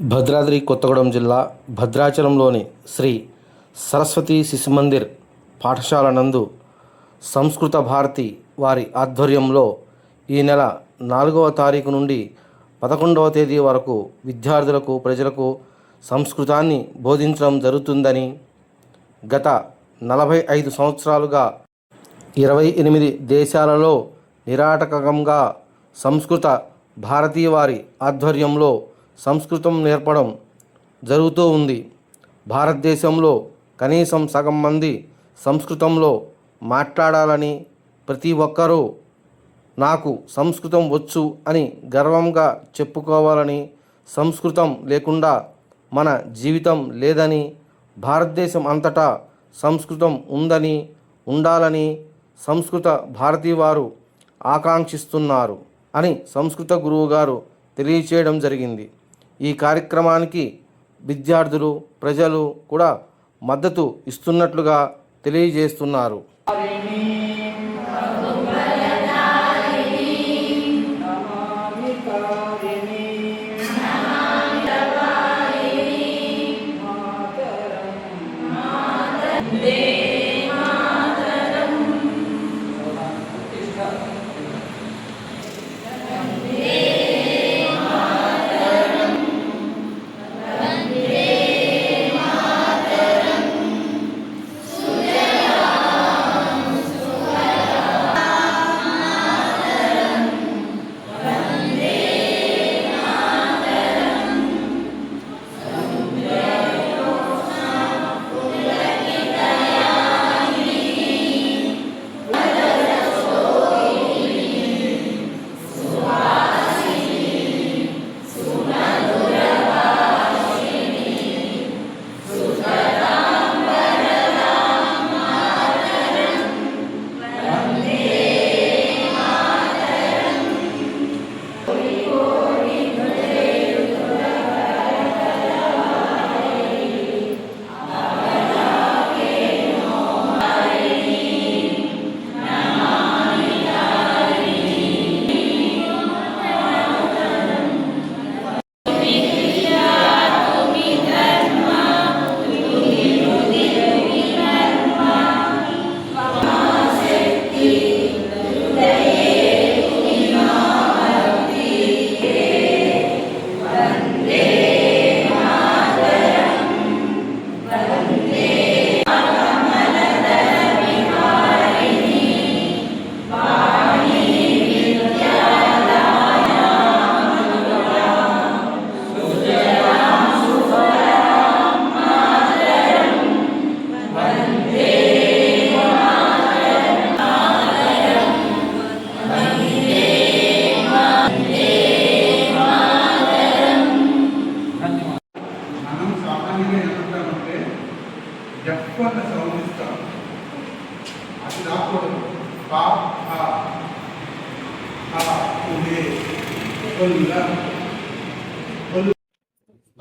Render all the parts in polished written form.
భద్రాద్రి కొత్తగూడెం జిల్లా భద్రాచలంలోని శ్రీ సరస్వతి శిశుమందిర్ పాఠశాల నందు సంస్కృత భారతి వారి ఆధ్వర్యంలో ఈ నెల 4వ తారీఖు నుండి 11వ తేదీ వరకు విద్యార్థులకు ప్రజలకు సంస్కృతాన్ని బోధించడం జరుగుతుందని గత 45 సంవత్సరాలుగా 28 దేశాలలో నిరాటకంగా సంస్కృత భారతీ వారి ఆధ్వర్యంలో సంస్కృతం నేర్పడం జరుగుతూ ఉంది. భారతదేశంలో కనీసం సగం మంది సంస్కృతంలో మాట్లాడాలని, ప్రతి ఒక్కరూ నాకు సంస్కృతం వచ్చు అని గర్వంగా చెప్పుకోవాలని, సంస్కృతం లేకుండా మన జీవితం లేదని, భారతదేశం అంతటా సంస్కృతం ఉందని, ఉండాలని సంస్కృత భారతీ వారు ఆకాంక్షిస్తున్నారు అని సంస్కృత గురువు గారు తెలియచేయడం జరిగింది. ఈ కార్యక్రమానికి విద్యార్థులు, ప్రజలు కూడా మద్దతు ఇస్తున్నట్లుగా తెలియజేస్తున్నారు.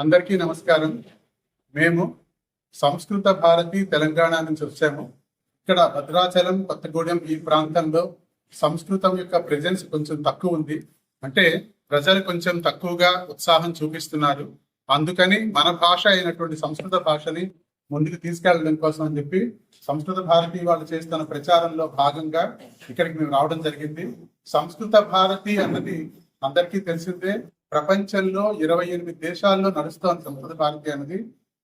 అందరికీ నమస్కారం. మేము సంస్కృత భారతి తెలంగాణ నుంచి వచ్చాము. ఇక్కడ భద్రాచలం, కొత్తగూడెం ఈ ప్రాంతంలో సంస్కృతం యొక్క ప్రెజెన్స్ కొంచెం తక్కువ ఉంది. అంటే ప్రజలు కొంచెం తక్కువగా ఉత్సాహం చూపిస్తున్నారు. అందుకని మన భాష అయినటువంటి సంస్కృత భాషని ముందుకు తీసుకెళ్లడం కోసం అని చెప్పి సంస్కృత భారతి వాళ్ళు చేస్తున్న ప్రచారంలో భాగంగా ఇక్కడికి మేము రావడం జరిగింది. సంస్కృత భారతి అన్నది అందరికీ తెలిసిందే. ప్రపంచంలో 28 దేశాల్లో నడుస్తోంది సంస్కృత భారతి అనేది.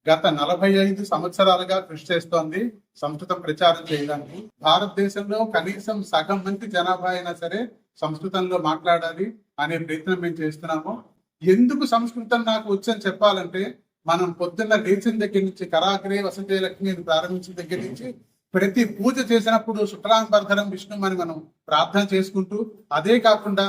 గత 45 సంవత్సరాలుగా కృషి చేస్తోంది సంస్కృతం ప్రచారం చేయడానికి. భారతదేశంలో కనీసం సగం మంది జనాభా అయినా సరే సంస్కృతంలో మాట్లాడాలి అనే ప్రయత్నం మేము చేస్తున్నాము. ఎందుకు సంస్కృతం నాకు వచ్చని చెప్పాలంటే, మనం పొద్దున్న లేచిన దగ్గర నుంచి కరాగ్రే వసంతే లక్ష్మి ప్రారంభించిన దగ్గర నుంచి ప్రతి పూజ చేసినప్పుడు శుక్లాంబరధరం విష్ణు అని మనం ప్రార్థన చేసుకుంటూ, అదే కాకుండా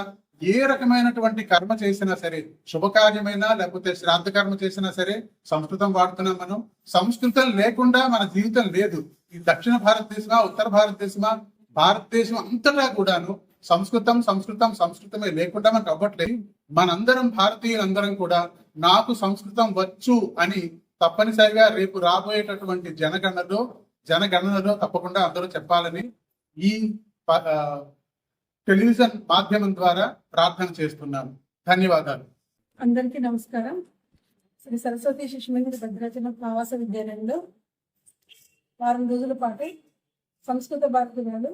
ఏ రకమైనటువంటి కర్మ చేసినా సరే, శుభకార్యమైనా లేకపోతే శ్రాద్ధ కర్మ చేసినా సరే సంస్కృతం వాడుతున్నాం మనం. సంస్కృతం లేకుండా మన జీవితం లేదు. ఈ దక్షిణ భారతదేశమా, ఉత్తర భారతదేశమా, భారతదేశం అంతటా కూడాను సంస్కృతం సంస్కృతం సంస్కృతమే లేకుండా మనకు అవ్వట్లేదు. మనందరం భారతీయులందరం కూడా నాకు సంస్కృతం వచ్చు అని తప్పనిసరిగా రేపు రాబోయేటటువంటి జనగణనలో తప్పకుండా అందరూ చెప్పాలని ఈ టెలివిజన్ మాధ్యమం ద్వారా ప్రార్థన చేస్తున్నాను. ధన్యవాదాలు. అందరికీ నమస్కారం. శ్రీ సరస్వతి శిశుమందిర భద్రాచలం ఆవాస విద్యాలయంలో వారం రోజుల పాటు సంస్కృత భారతి వాళ్ళు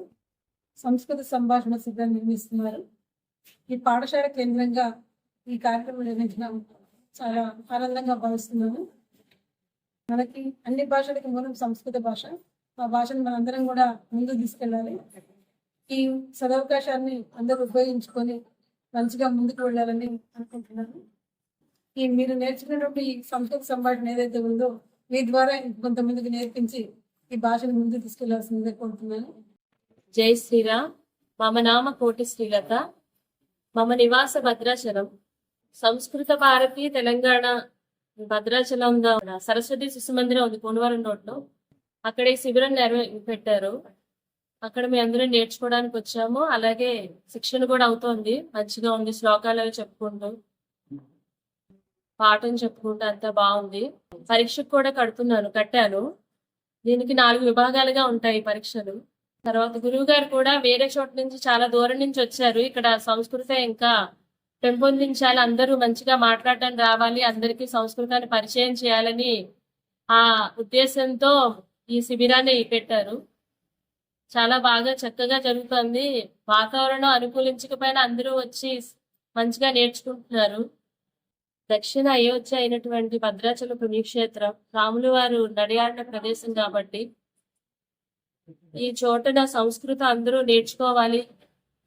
సంస్కృత సంభాషణ శిబిరం నిర్మిస్తున్నారు. ఈ పాఠశాల కేంద్రంగా ఈ కార్యక్రమం నిర్వహించడం చాలా ఆనందంగా భావిస్తున్నాను. మనకి అన్ని భాషలకి మూలం సంస్కృత భాష. ఆ భాషను మనందరం కూడా ముందుకు తీసుకెళ్ళాలి. ఈ సదవకాశాన్ని అందరూ ఉపయోగించుకొని మంచిగా ముందుకు వెళ్ళాలని అనుకుంటున్నాను. ఈ మీరు నేర్చుకున్నటువంటి ఈ సంస్కృత సంభాషణ ఏదైతే ఉందో మీ ద్వారా కొంతమందికి నేర్పించి ఈ భాషను ముందుకు తీసుకెళ్లాల్సిందిగా కోరుతున్నాను. జై శ్రీరామ్. మమ నామ కోటి శ్రీలత. మమ నివాస భద్రాచలం. సంస్కృత భారతి తెలంగాణ భద్రాచలంలో సరస్వతి శిశు మందిరం ఉంది కోనవరం రోడ్లో. అక్కడ ఈ శిబిరం పెట్టారు. అక్కడ మేము అందరం నేర్చుకోవడానికి వచ్చాము. అలాగే శిక్షణ కూడా అవుతోంది. మంచిగా ఉంది. శ్లోకాలు అవి చెప్పుకుంటూ పాఠం చెప్పుకుంటూ అంతా బాగుంది. పరీక్షకు కూడా కట్టాను. దీనికి 4 విభాగాలుగా ఉంటాయి పరీక్షలు. తర్వాత గురువు గారు కూడా వేరే చోట నుంచి చాలా దూరం నుంచి వచ్చారు. ఇక్కడ సంస్కృతం ఇంకా పెంపొందించాలి, అందరూ మంచిగా మాట్లాడడానికి రావాలి, అందరికీ సంస్కృతాన్ని పరిచయం చేయాలని ఆ ఉద్దేశంతో ఈ శిబిరాన్ని పెట్టారు. చాలా బాగా చక్కగా జరుగుతుంది. వాతావరణం అనుకూలించకపోయినా అందరూ వచ్చి మంచిగా నేర్చుకుంటున్నారు. దక్షిణ అయోధ్య అయినటువంటి భద్రాచల పుణ్యక్షేత్రం రాములు వారు నడియాడిన ప్రదేశం కాబట్టి ఈ చోటన సంస్కృతం అందరూ నేర్చుకోవాలి.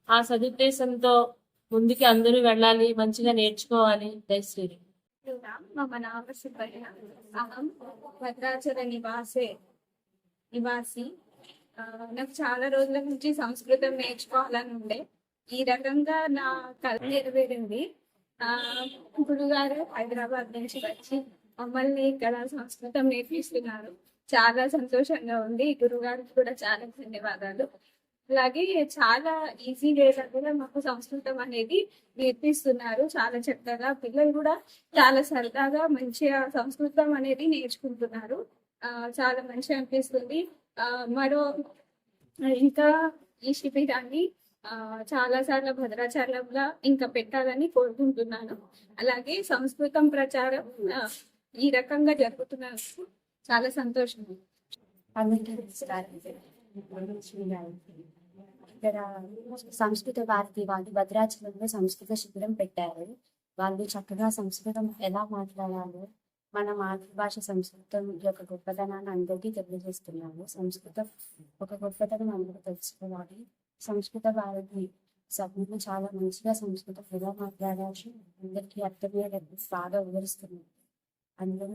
ఆ సదుద్దేశంతో ముందుకి అందరూ వెళ్ళాలి, మంచిగా నేర్చుకోవాలి. జై శ్రీరామ్. మమ నామ సుబ్బయ్య. అహం భద్రాచల నివాసి. నాకు చాలా రోజుల నుంచి సంస్కృతం నేర్చుకోవాలని ఉండే. ఈ రకంగా నా కళ నెరవేరింది. గురుగారు హైదరాబాద్ నుంచి వచ్చి మమ్మల్ని ఇక్కడ సంస్కృతం నేర్పిస్తున్నారు. చాలా సంతోషంగా ఉంది. గురుగారికి కూడా చాలా ధన్యవాదాలు. అలాగే చాలా ఈజీ వేలో కూడా మాకు సంస్కృతం అనేది నేర్పిస్తున్నారు. చాలా చక్కగా పిల్లలు కూడా చాలా సరదాగా మంచిగా సంస్కృతం అనేది నేర్చుకుంటున్నారు. చాలా మంచిగా అనిపిస్తుంది. ఇంకా ఈ శిబిరాన్ని చాలా సార్లు భద్రాచలంలో ఇంకా పెట్టాలని కోరుకుంటున్నాను. అలాగే సంస్కృతం ప్రచారం ఈ రకంగా జరుగుతున్నందుకు చాలా సంతోషం. ఇక్కడ సంస్కృత భారతి వాళ్ళు భద్రాచలంలో సంస్కృత శిబిరం పెట్టారు. వాళ్ళు చక్కగా సంస్కృతం ఎలా మాట్లాడాలో, మన మాతృభాష సంస్కృతం యొక్క గొప్పతనాన్ని అందరికీ తెలియజేస్తున్నారు. సంస్కృతం ఒక గొప్పతనం అందరూ తెలుసుకోవాలి. సంస్కృత భారతి సభ్యులు చాలా మంచిగా సంస్కృతం ఎలా మాట్లాడాలి అందరికీ అర్థమయ్యేటట్టు బాగా వివరిస్తున్నారు. అందరూ